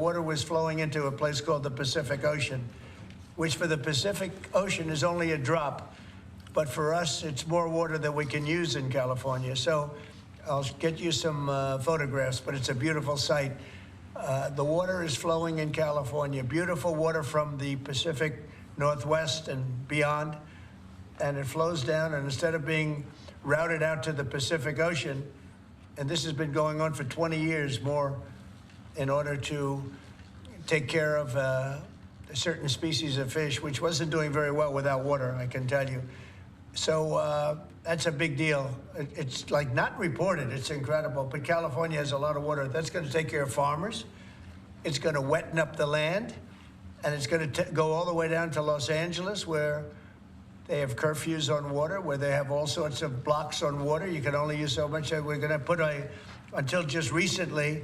water was flowing into a place called the Pacific Ocean, which for the Pacific Ocean is only a drop. But for us, it's more water than we can use in California. So I'll get you some photographs, but it's a beautiful sight. The water is flowing in California, beautiful water from the Pacific Northwest and beyond, and it flows down, and instead of being routed out to the Pacific Ocean, and this has been going on for 20 years more in order to take care of a certain species of fish, which wasn't doing very well without water, I can tell you. So that's a big deal. It's like not reported. It's incredible. But California has a lot of water. That's going to take care of farmers. It's going to wetten up the land. And it's going to go all the way down to Los Angeles, where they have curfews on water, where they have all sorts of blocks on water. You can only use so much. We're going to put until just recently,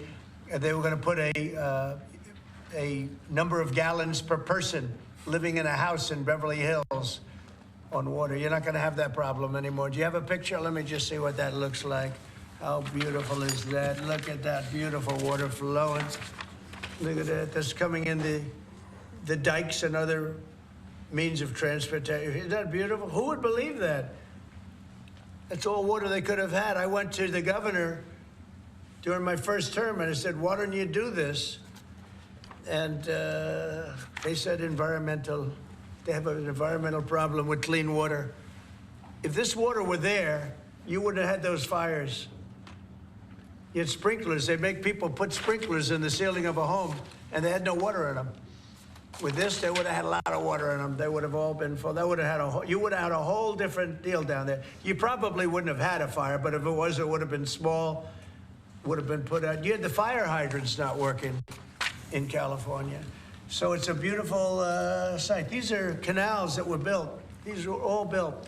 they were going to put a number of gallons per person living in a house in Beverly Hills on water. You're not going to have that problem anymore. Do you have a picture? Let me just see what that looks like. How beautiful is that? Look at that beautiful water flowing. Look at that. That's coming in the dikes and other means of transportation. Isn't that beautiful? Who would believe that? That's all water they could have had. I went to the governor during my first term and I said, why don't you do this? And they said they have an environmental problem with clean water. If this water were there, you wouldn't have had those fires. You had sprinklers. They make people put sprinklers in the ceiling of a home, and they had no water in them. With this, they would have had a lot of water in them. They would have all been full. That would have had you would have had a whole different deal down there. You probably wouldn't have had a fire, but if it was, it would have been small, would have been put out. You had the fire hydrants not working in California. So it's a beautiful site. These are canals that were built. These were all built.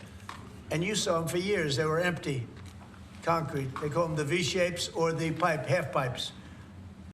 And you saw them for years. They were empty, concrete. They call them the V-shapes or the half pipes.